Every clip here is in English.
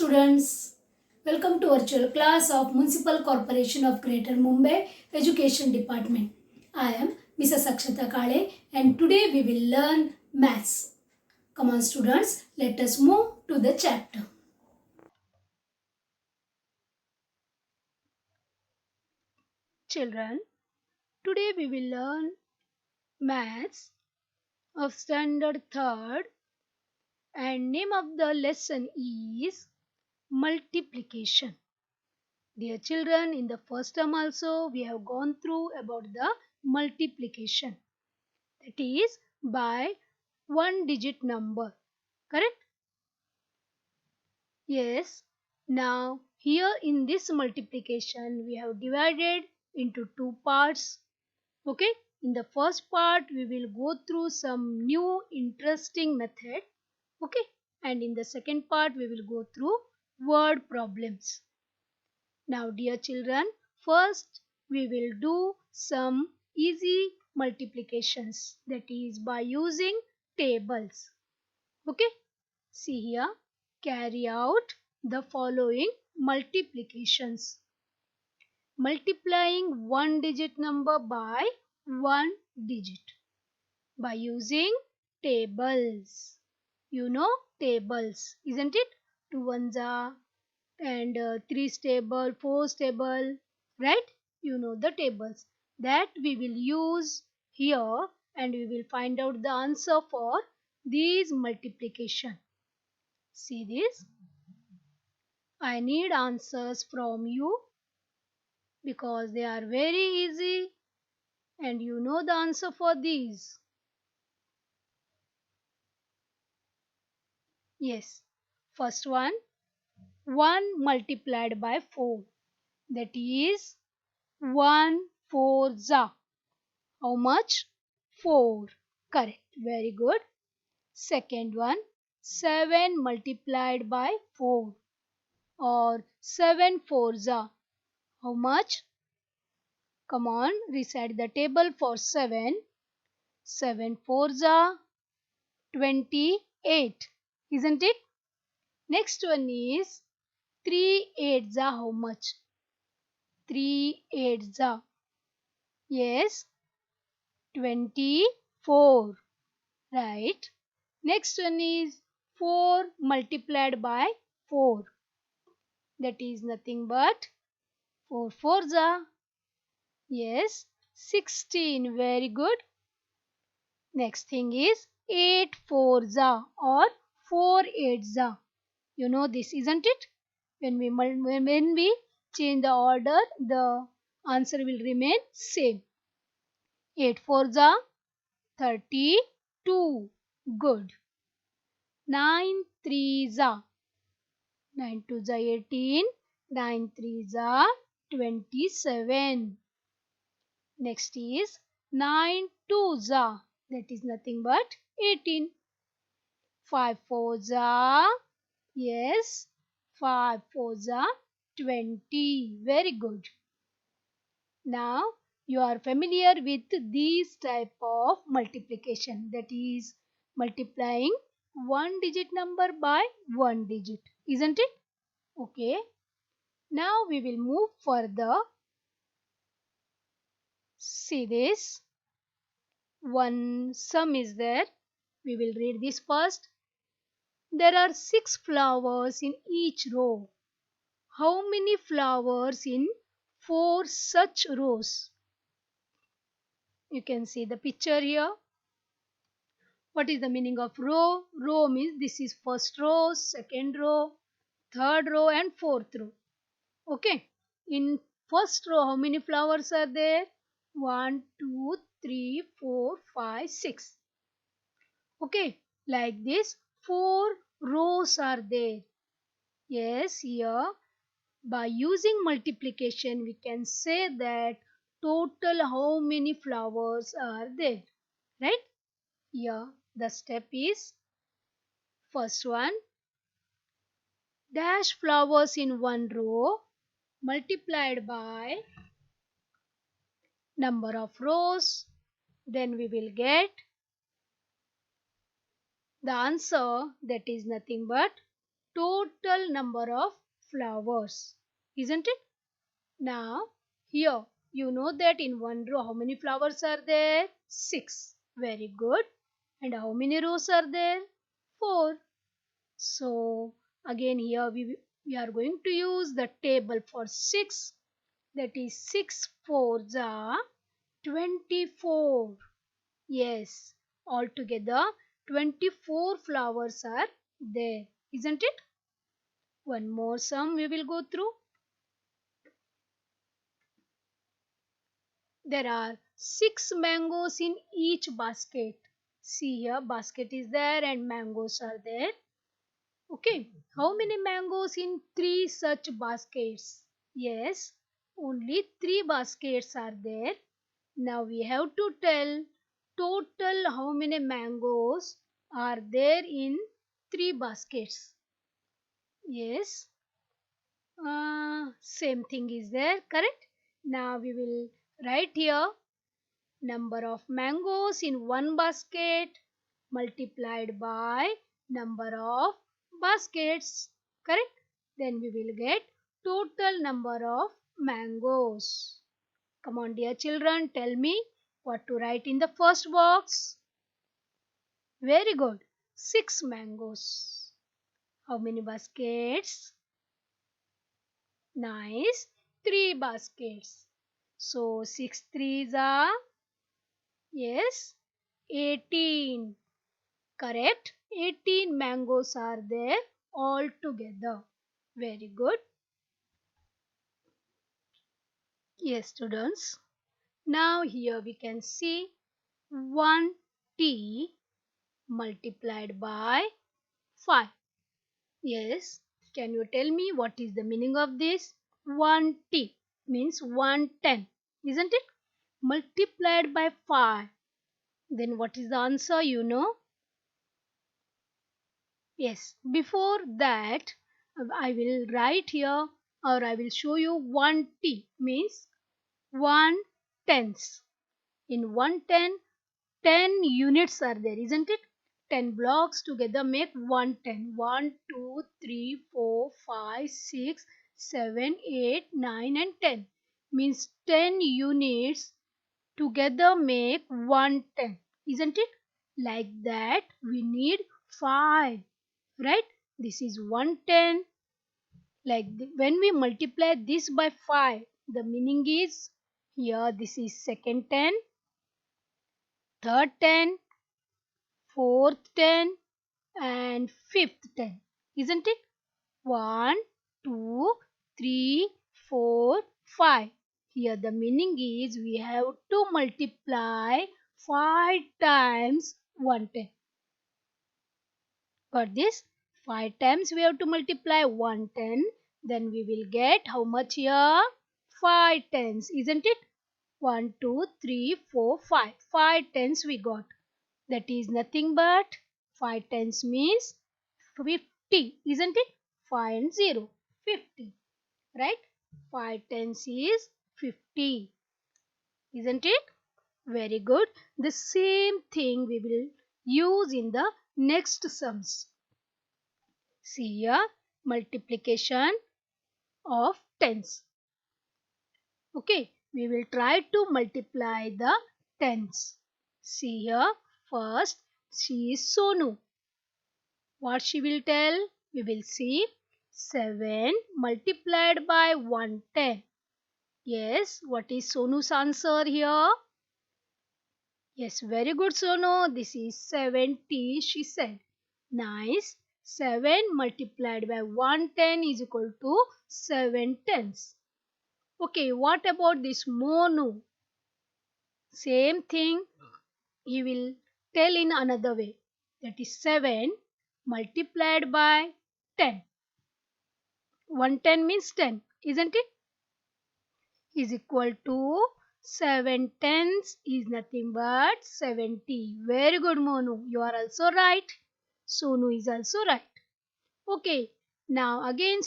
students, welcome to virtual class of Municipal Corporation of Greater Mumbai Education Department. I am Mrs. Akshata Kale and today we will learn maths. Come on students, let us move to the chapter. Children, today we will learn maths of standard 3rd and name of the lesson is multiplication. Dear children, in the first term also we have gone through about the multiplication. That is by one digit number. Correct? Yes. Now here in this multiplication we have divided into two parts. Okay? In the first part we will go through some new interesting method. Okay? And in the second part we will go through word problems. Now dear children, first we will do some easy multiplications, that is by using tables. Okay, see here, carry out the following multiplications. Multiplying one digit number by one digit by using tables. You know tables, isn't it? 2 ones are and 3 stable, 4 stable, right? You know the tables that we will use here and we will find out the answer for these multiplication. See this? I need answers from you because they are very easy and you know the answer for these. Yes. First one, 1 multiplied by 4. That is 1 4 za. How much? 4. Correct. Very good. Second one, 7 multiplied by 4 or 7 4s are. How much? Come on, recite the table for 7. 7 4s are 28. Isn't it? Next one is 3 8s are how much? 3 8s are. Yes, 24. Right. Next one is 4 multiplied by 4. That is nothing but 4 4s are. Yes, 16. Very good. Next thing is 8 4s are or 4 8s are. You know this, isn't it? When we change the order, the answer will remain same. 8 4s are 32. Good. 9 3s are 9 2s are 18. 9 3s are 27. Next is 9 2s are, that is nothing but 18. 5 4s are, yes, 5 4s are 20. Very good. Now you are familiar with these type of multiplication, that is multiplying one digit number by one digit, isn't it? Okay. Now we will move further. See this. One sum is there. We will read this first. There are 6 flowers in each row. How many flowers in 4 such rows? You can see the picture here. What is the meaning of row? Row means this is first row, second row, third row and fourth row. Okay. In first row, how many flowers are there? 1, 2, 3, 4, 5, 6. Okay. Like this, 4 rows are there. Yes, here by using multiplication we can say that total how many flowers are there. Right? Here the step is first one, dash flowers in one row multiplied by number of rows, then we will get the answer, that is nothing but total number of flowers, isn't it? Now, here, you know that in one row, how many flowers are there? 6. Very good. And how many rows are there? 4. So, again here we are going to use the table for 6. That is 6 fours are 24. Yes, altogether 24 flowers are there, isn't it? One more sum we will go through. There are 6 mangoes in each basket. See here, basket is there and mangoes are there. Okay, how many mangoes in 3 such baskets? Yes, only 3 baskets are there. Now we have to tell total how many mangoes are there in 3 baskets. Yes, same thing is there, correct? Now we will write here number of mangoes in one basket multiplied by number of baskets, correct? Then we will get total number of mangoes. Come on dear children, tell me what to write in the first box. Very good, 6 mangoes. How many baskets? Nice, 3 baskets. So 6 threes are, yes, 18. Correct? 18 mangoes are there all together. Very good. Yes, students. Now here we can see 1t multiplied by 5. Yes. Can you tell me what is the meaning of this? 1t means 110, isn't it? Multiplied by 5. Then what is the answer, you know? Yes, before that, I will write here or I will show you 1t means 1 tenths. In 110, 10 units are there, isn't it? 10 blocks together make 110. 1, 2, 3, 4, 5, 6, 7, 8, 9 and 10. Means 10 units together make 110. Isn't it? Like that we need 5. Right? This is 110. When we multiply this by 5, the meaning is here this is second 10, third 10, fourth 10 and fifth 10. Isn't it? 1, 2, 3, 4, 5. Here the meaning is we have to multiply 5 times 110. Got this? 5 times we have to multiply 110. Then we will get how much here? 5 tens, isn't it? 1, 2, 3, 4, 5. 5 tens we got. That is nothing but 5 tens means 50, isn't it? 5 and 0, 50. Right? 5 tens is 50. Isn't it? Very good. The same thing we will use in the next sums. See here, multiplication of tens. Okay, we will try to multiply the tens. See here, first she is Sonu. What she will tell? We will see 7 multiplied by 110. Yes, what is Sonu's answer here? Yes, very good Sonu. This is 70, she said. Nice. 7 multiplied by 110 is equal to 7 tenths. Okay, what about this Monu? Same thing, he will tell in another way. That is 7 multiplied by 10. 110 means 10, isn't it? Is equal to 7 tenths is nothing but 70. Very good Monu. You are also right. Sonu is also right. Okay. Now again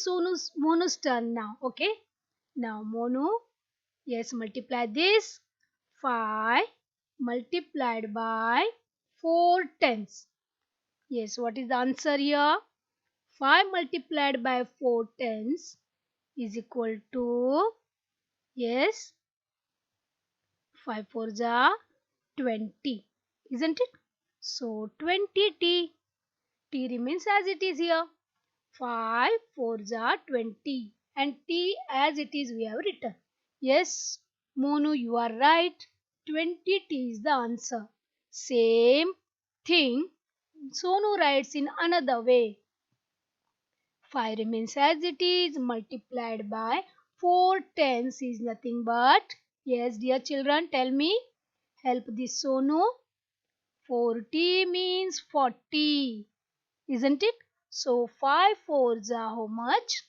Monu's turn now. Okay. Now Monu. Yes, multiply this. 5 multiplied by 4 tenths. Yes, what is the answer here? 5 multiplied by 4 tens is equal to, yes, 5 fours are 20, isn't it? So 20t. T remains as it is here. 5 fours are 20 and t as it is we have written. Yes, Monu, you are right. 20t is the answer. Same thing Sonu writes in another way. 5 remains as it is multiplied by 4 tens is nothing but, yes dear children, tell me, help this Sonu. 40 means 40, isn't it? So 5 fours are how much?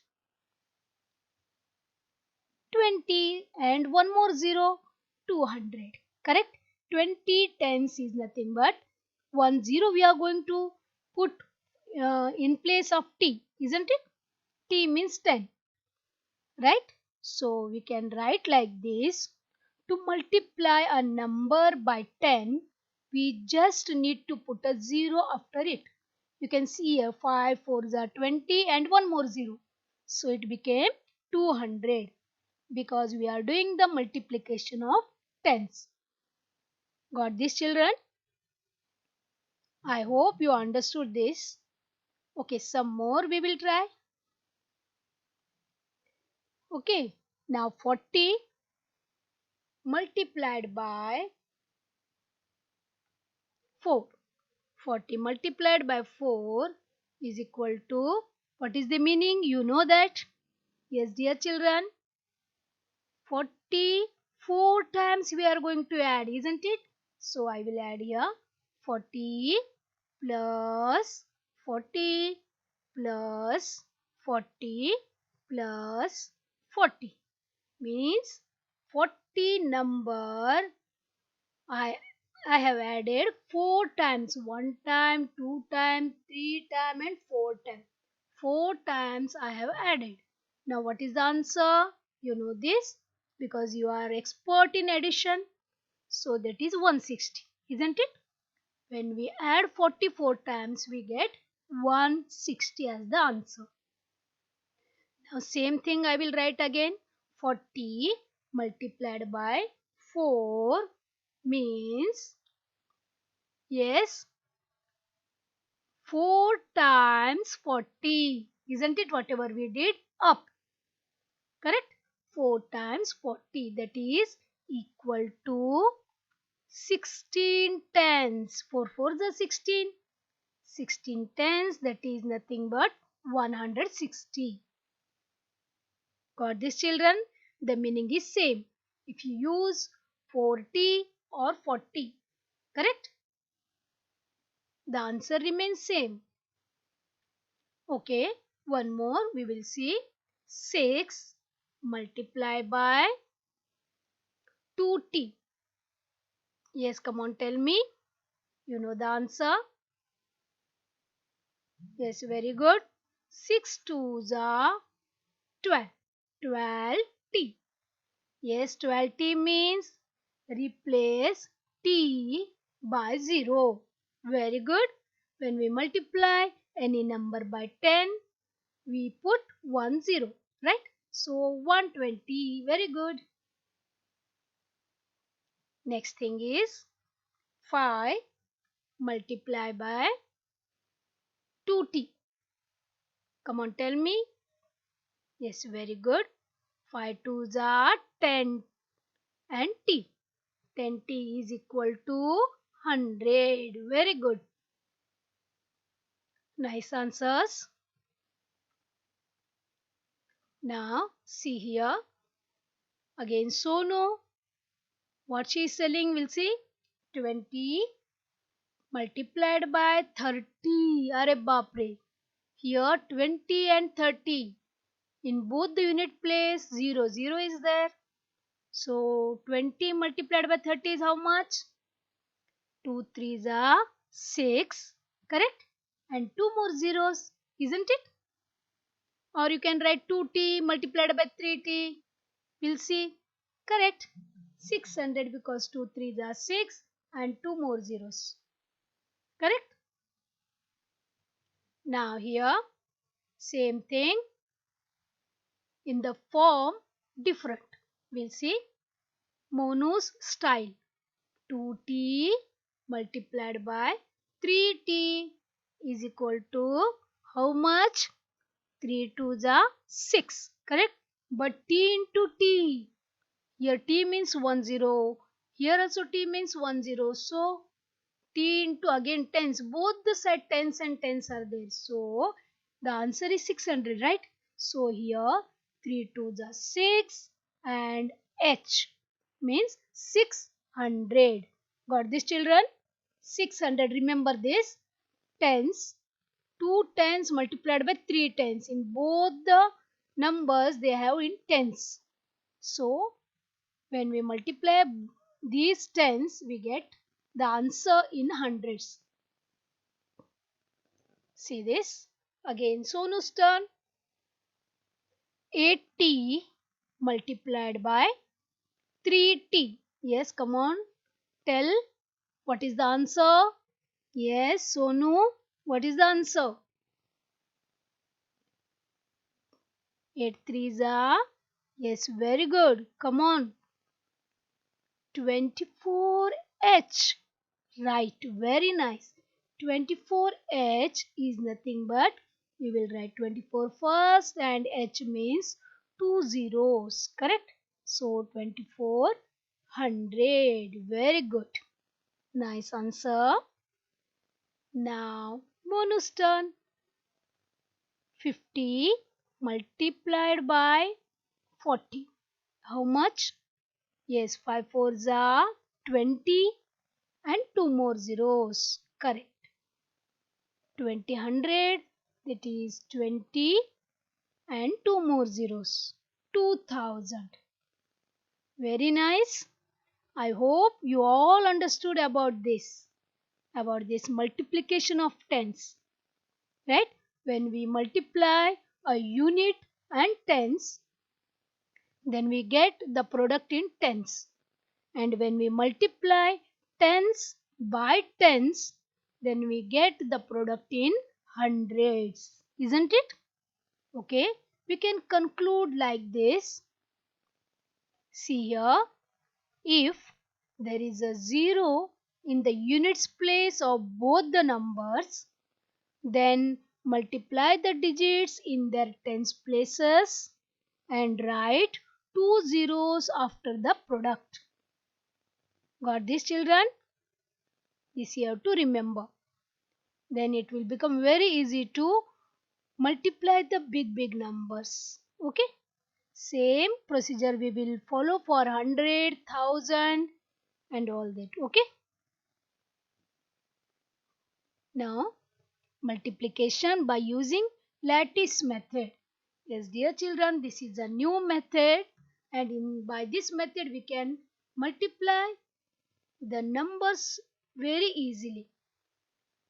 20 and one more 0, 200. Correct? 20 tens is nothing but 1 0 we are going to put in place of t, isn't it? T means 10, right? So we can write like this. To multiply a number by 10, we just need to put a 0 after it. You can see here 5 4s are 20 and one more 0. So it became 200 because we are doing the multiplication of tens. Got this, children? I hope you understood this. Okay, some more we will try. Okay, now 40 multiplied by 4. 40 multiplied by 4 is equal to, what is the meaning? You know that? Yes, dear children. 44 times we are going to add, isn't it? So I will add here 40 plus 40 plus 40 plus 40 means 40 number I I have added 4 times, 1 time, 2 times, 3 times and 4 times. 4 times I have added. Now what is the answer? You know this because you are expert in addition. So that is 160, isn't it? When we add 44 times we get 160 as the answer. Now same thing I will write again. 40 multiplied by 4 means, yes, 4 times 40. Isn't it? Whatever we did up. Correct? 4 times 40. That is equal to 16 tens. 4 4 is 16. 16 tens. That is nothing but 160. Got this, children? The meaning is same. If you use 40 or 40. Correct? The answer remains same. Okay, one more we will see. 6 multiply by 2t. Yes, come on, tell me. You know the answer. Yes, very good. 6 twos are 12. 12t. Yes, 12t means replace t by 0. Very good. When we multiply any number by 10, we put 1 0, right? So 120. Very good. Next thing is 5 multiply by 2t. Come on, tell me. Yes, very good. 5 twos are 10 and t. 10t is equal to 100. Very good. Nice answers. Now, see here. Again, Sonu. What she is telling, we'll see. 20 multiplied by 30. Are bapre. Here 20 and 30. In both the unit place 0 0 is there. So 20 multiplied by 30 is how much? 2 3s are 6. Correct? And 2 more zeros, isn't it? Or you can write 2t multiplied by 3t. We'll see. Correct? 600 because 2 3s are 6 and 2 more zeros. Correct? Now here Same thing in the form different. We'll see Monu's style. 2t multiplied by 3t is equal to how much? 3 2s are 6, correct? But t into t, here t means 1 0, here also t means 1 0. So t into again tens, both the side tens and tens are there. So the answer is 600, right? So here 3 2s are 6 and h means 600. Got this, children? 600. Remember this tens. 2 tens multiplied by 3 tens. In both the numbers they have in tens. So when we multiply these tens, we get the answer in hundreds. See this? Again, Sonu's turn. 8t multiplied by 3t. Yes, come on. Tell what is the answer? Yes, Sonu. What is the answer? 8 threes are. Yes, very good. Come on. 24h. Right, very nice. 24h is nothing but we will write 24 first and h means 2 zeros, correct? So 2400. Very good. Nice answer. Now Monu's turn. 50 multiplied by 40. How much? Yes, 5 fours are 20 and 2 more zeros. Correct. 20 that is 20 and 2 more zeros. 2000. Very nice. I hope you all understood about this multiplication of tens. Right? When we multiply a unit and tens, then we get the product in tens. And when we multiply tens by tens, then we get the product in hundreds. Isn't it? Okay, we can conclude like this. See here, if there is a 0 in the units place of both the numbers, then multiply the digits in their tens places and write 2 zeros after the product. Got this, children? This you have to remember. Then it will become very easy to multiply the big numbers. Okay? Same procedure we will follow for 100, 1000 and all that. Okay? Now, multiplication by using lattice method. Yes, dear children, this is a new method and by this method we can multiply the numbers very easily.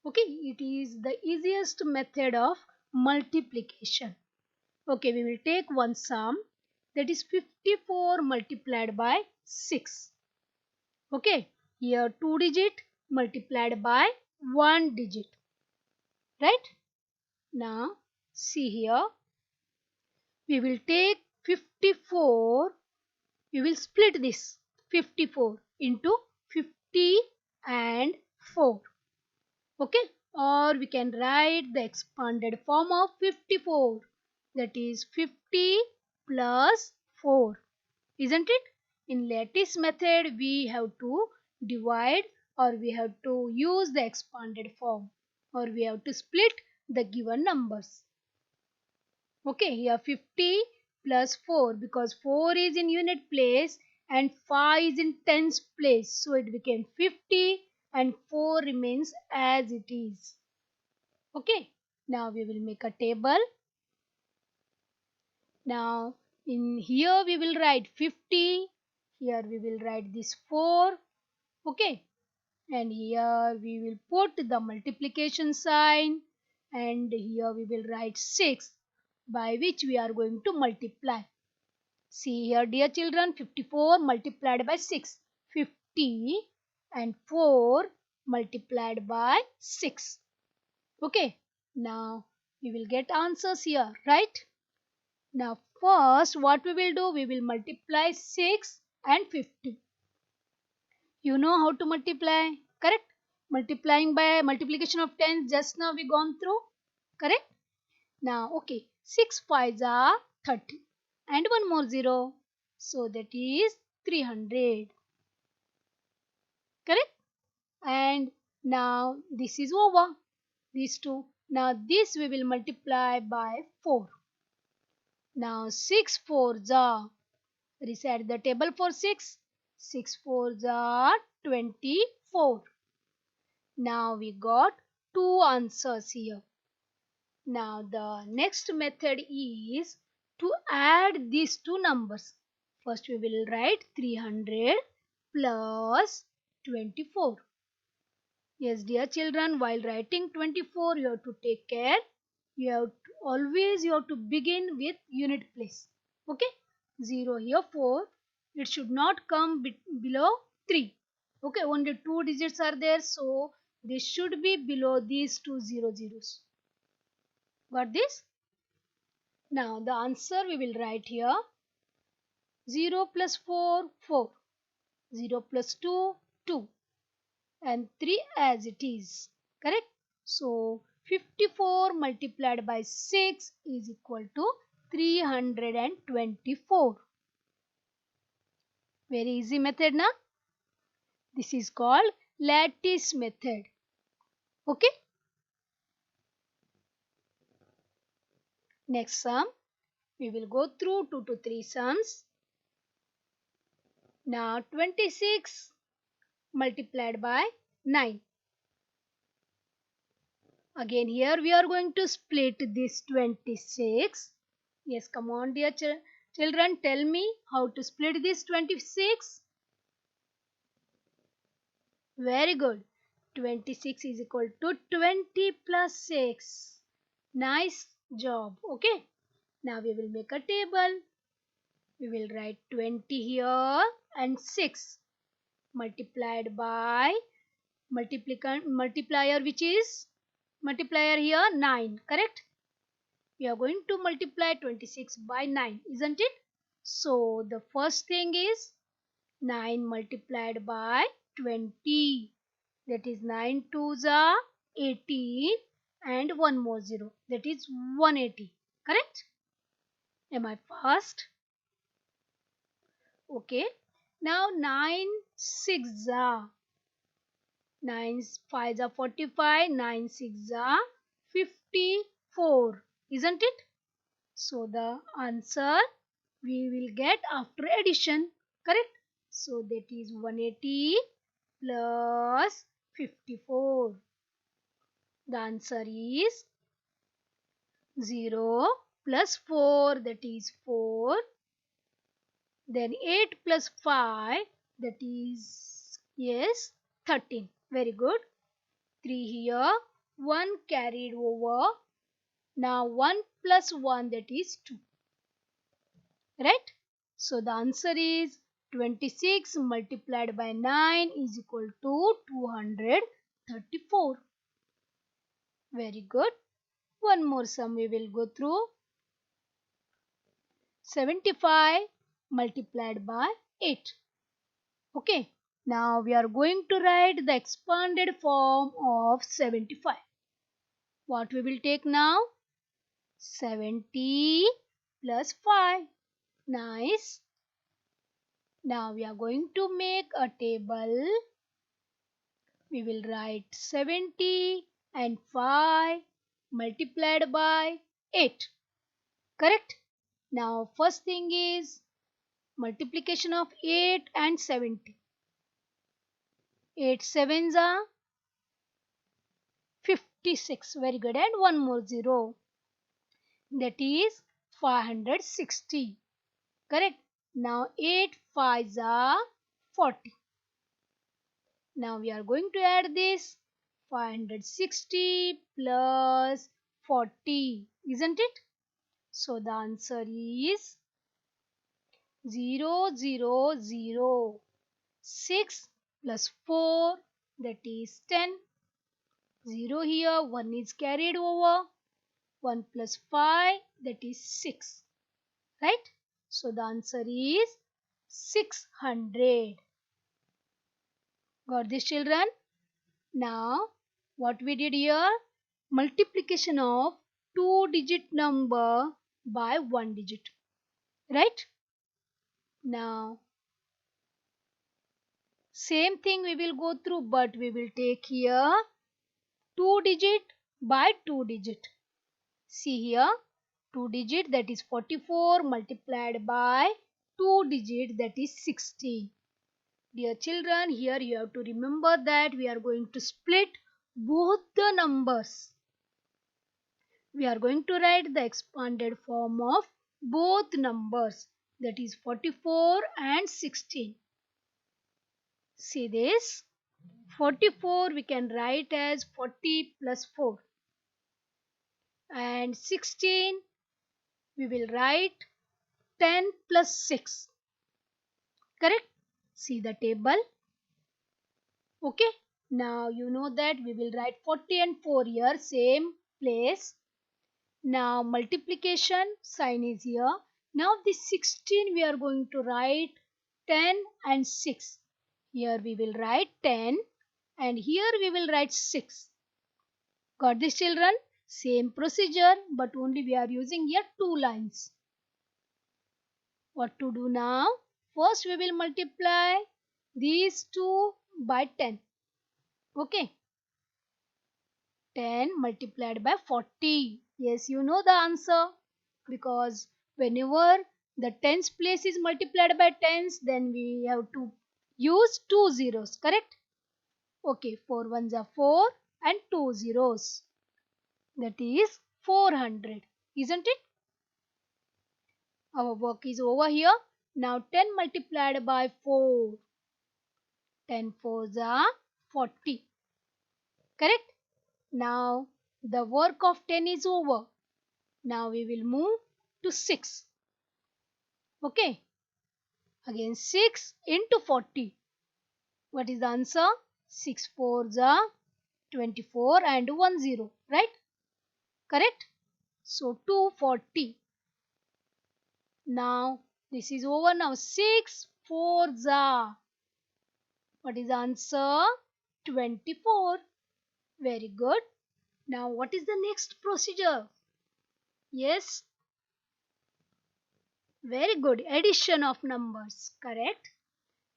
Okay, it is the easiest method of multiplication. Okay, we will take one sum, that is 54 multiplied by 6. Okay, here 2 digit multiplied by 1 digit. Right? Now, see here, we will take 54, we will split this 54 into 50 and 4. Okay, or we can write the expanded form of 54, that is 50 plus 4. Isn't it? In lattice method we have to divide or we have to use the expanded form or we have to split the given numbers. Okay, here 50 plus 4 because 4 is in unit place and 5 is in tens place. So it became 50 and 4 remains as it is. Okay, now we will make a table. Now in here we will write 50, here we will write this 4. Okay, and here we will put the multiplication sign and here we will write 6 by which we are going to multiply. See here, dear children, 54 multiplied by 6, 50 and 4 multiplied by 6. Okay, now We will get answers here, right? Now first what we will do, we will multiply 6 and 50. You know how to multiply, correct? Multiplying by multiplication of 10 just now we gone through, correct? Now okay, 6 5s are 30 and one more 0. So that is 300, correct? And now this is over, these two. Now this we will multiply by 4. Now 6 4s are, reset the table for 6. 6 4s are 24. Now we got two answers here. Now the next method is to add these two numbers. First we will write 300 plus 24. Yes, dear children, while writing 24, you have to take care. You have to begin with unit place. Okay? 0 here 4. It should not come below 3. Okay, only two digits are there, so they should be below these two zeros. Got this? Now the answer we will write here. 0 plus 4, 4. 0 plus 2, 2. And 3 as it is. Correct? So 54 multiplied by 6 is equal to 324. Very easy method na? This is called lattice method. Okay? Next sum. We will go through 2 to 3 sums. Now 26 multiplied by 9. Again here we are going to split this 26. Yes, come on dear children, tell me how to split this 26. Very good. 26 is equal to 20 plus 6. Nice job. Okay. Now we will make a table. We will write 20 here and 6 multiplied by multiplier, which is multiplier here 9. Correct? We are going to multiply 26 by 9, isn't it? So the first thing is 9 multiplied by 20. That is 9 2s are 18 and one more 0. That is 180. Correct? Am I fast? Okay. Now 9 6s are 9 5s are 45. 9 6s are 54. Isn't it? So the answer we will get after addition. Correct? So that is 180 plus 54. The answer is 0 plus 4, that is 4. Then 8 plus 5, that is, yes, 13. Very good. 3 here, 1 carried over. Now 1 plus 1, that is 2. Right? So the answer is 26 multiplied by 9 is equal to 234. Very good. One more sum we will go through. 75 multiplied by 8. Okay. Now we are going to write the expanded form of 75. What we will take now? 70 plus 5. Nice. Now we are going to make a table. We will write 70 and 5 multiplied by 8. Correct? Now first thing is multiplication of 8 and 70. 8 sevens are 56. Very good. And one more 0. That is 560. Correct? Now 8 5s are 40. Now we are going to add this 560 plus 40. Isn't it? So the answer is 0 0 0. 6 plus 4, that is 10. 0 here, 1 is carried over. 1 plus 5, that is 6. Right? So the answer is 600. Got this, children? Now, what we did here? Multiplication of two-digit number by one digit. Right? Now, same thing we will go through, but we will take here two digit by two digit. See here, two digit, that is 44, multiplied by two digit, that is 60. Dear children, here you have to remember that we are going to split both the numbers. We are going to write the expanded form of both numbers, that is 44 and 16. See this, 44 we can write as 40 plus 4, and 16 we will write 10 plus 6. Correct? See the table. Okay. Now you know that we will write 40 and 4 here, same place. Now multiplication sign is here. Now this 16 we are going to write 10 and 6. Here we will write 10 and here we will write 6. Got this, children? Same procedure, but only we are using here two lines. What to do now? First we will multiply these two by 10. Okay. 10 multiplied by 40. Yes, you know the answer. Because whenever the tens place is multiplied by tens, then we have to use two zeros. Correct? Okay. 4 ones are 4 and two zeros. That is 400. Isn't it? Our work is over here. Now 10 multiplied by 4. 10 fours are 40. Correct? Now the work of 10 is over. Now we will move to 6. Okay. Again 6 into 40. What is the answer? 6 fours are 24 and 1 0. Right? Correct? So 240. Now this is over now. 6 fours are. What is the answer? 24. Very good. Now what is the next procedure? Yes. Very good. Addition of numbers. Correct.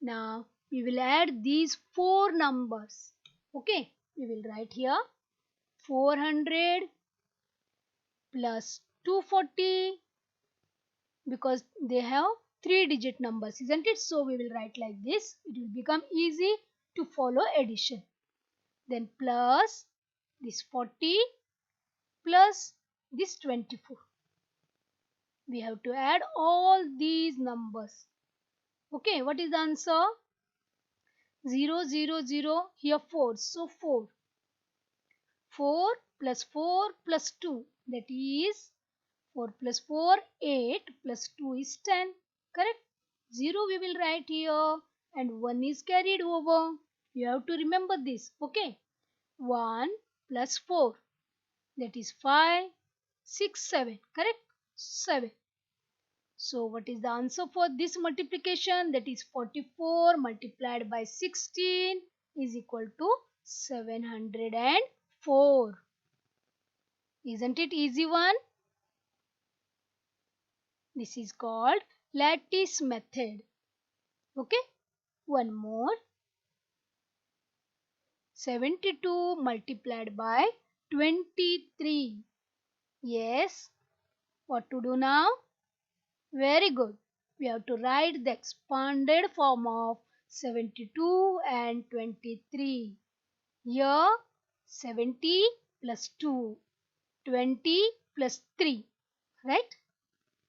Now we will add these four numbers. Okay. We will write here 400 plus 240 because they have three-digit numbers, isn't it? So we will write like this. It will become easy to follow addition. Then plus this 40 plus this 24. We have to add all these numbers. Okay, what is the answer? 0, 0, 0. Here 4. So 4. 4 plus 4 plus 2. That is 4 plus 4, 8 plus 2 is 10. Correct? 0 we will write here and 1 is carried over. You have to remember this. Okay? 1 plus 4. That is 5, 6, 7. Correct? 7. So what is the answer for this multiplication? That is 44 multiplied by 16 is equal to 704. Isn't it easy one? This is called lattice method. Okay? One more. 72 multiplied by 23. Yes. What to do now? Very good. We have to write the expanded form of 72 and 23. Here 70 plus 2, 20 plus 3. Right?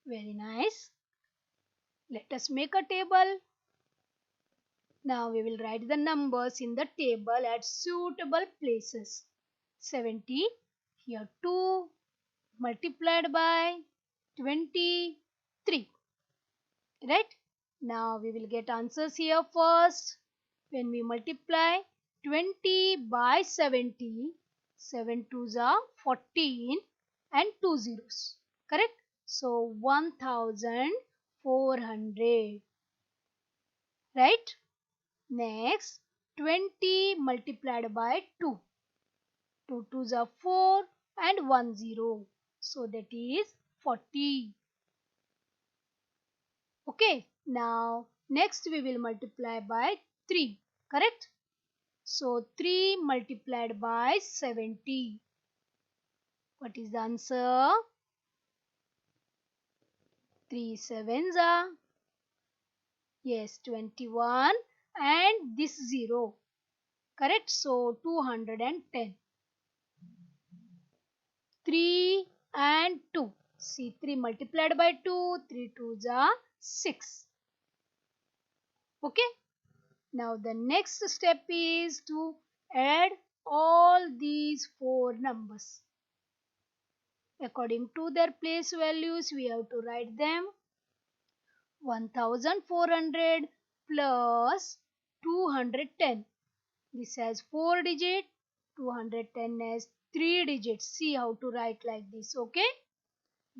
Very nice. Let us make a table. Now we will write the numbers in the table at suitable places. 70, here 2 multiplied by 23. Right? Now we will get answers here first. When we multiply 20 by 70, 7 twos are 14 and 2 zeros. Correct? So 1400. Right? Next, 20 multiplied by 2. 2 twos are 4 and 1 0. So that is 40. Okay. Now, next we will multiply by 3. Correct? So 3 multiplied by 70. What is the answer? 3 sevens are, yes, 21 and this 0. Correct? So 210. 3 and 2. See, 3 multiplied by 2, 3 twos are 6. Okay? Now the next step is to add all these 4 numbers. According to their place values, we have to write them. 1400 plus 210. This has 4 digits. 210 has 3 digits. See how to write like this, okay?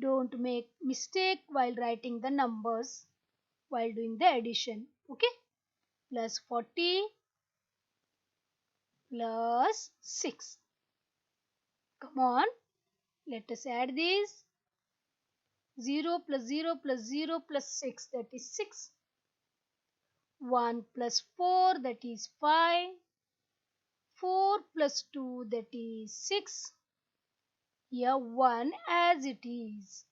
Don't make mistake while writing the numbers while doing the addition, okay? Plus 40 plus 6. Come on, let us add this. 0 plus 0 plus 0 plus 6, that is 6. 1 plus 4, that is 5. 4 plus 2, that is 6. Here 1 as it is.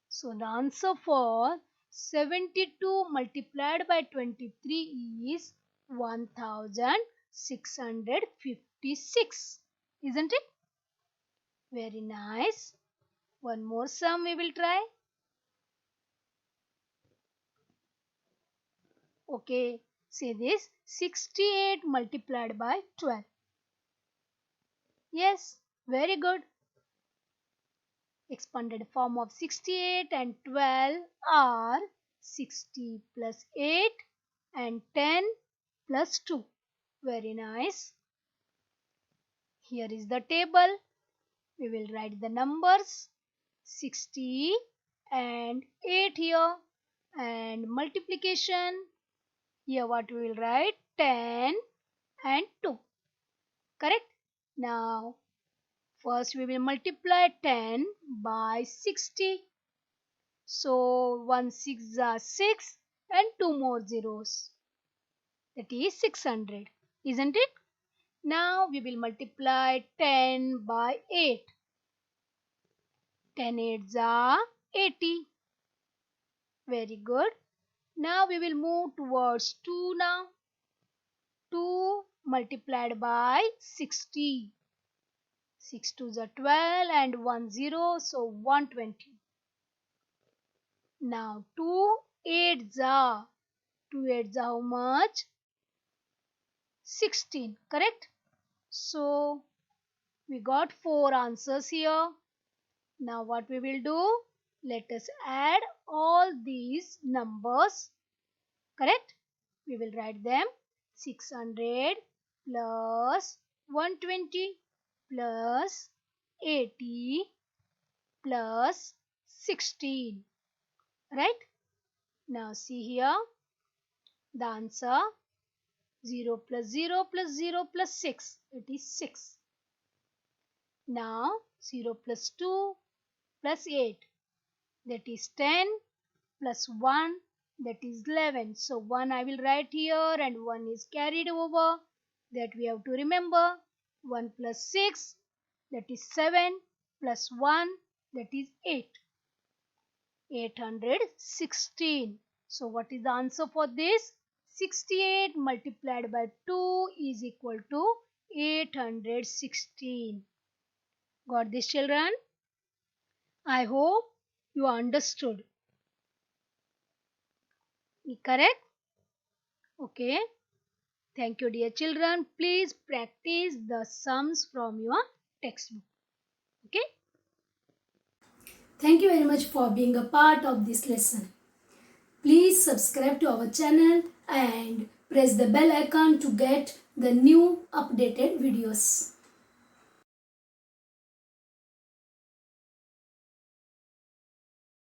So the answer for 72 multiplied by 23 is 1656. Isn't it? Very nice. One more sum we will try. Okay, say this 68 multiplied by 12. Yes, very good. Expanded form of 68 and 12 are 60 plus 8 and 10 plus 2. Very nice. Here is the table. We will write the numbers 60 and 8 here, and multiplication. Here what we will write 10 and 2. Correct? Now first we will multiply 10 by 60. So 1 6 are 6 and 2 more zeros. That is 600. Isn't it? Now we will multiply 10 by 8. 10 8s are 80. Very good. Now we will move towards 2 now. 2 multiplied by 60. 6 2s are 12 and 1 0, so 120. Now 2 8s are, 2 8s are how much? 16, correct? So we got 4 answers here. Now what we will do? Let us add all these numbers. Correct? We will write them 600 plus 120 plus 80 plus 16. Right? Now see here the answer 0 plus 0 plus 0 plus 6. It is 6. Now 0 plus 2 plus 8. That is 10 plus 1. That is 11. So 1 I will write here and 1 is carried over. That we have to remember. 1 plus 6. That is 7 plus 1. That is 8. 816. So what is the answer for this? 68 multiplied by 2 is equal to 816. Got this, children? I hope you understood. Correct? Okay. Thank you, dear children. Please practice the sums from your textbook. Okay? Thank you very much for being a part of this lesson. Please subscribe to our channel and press the bell icon to get the new updated videos.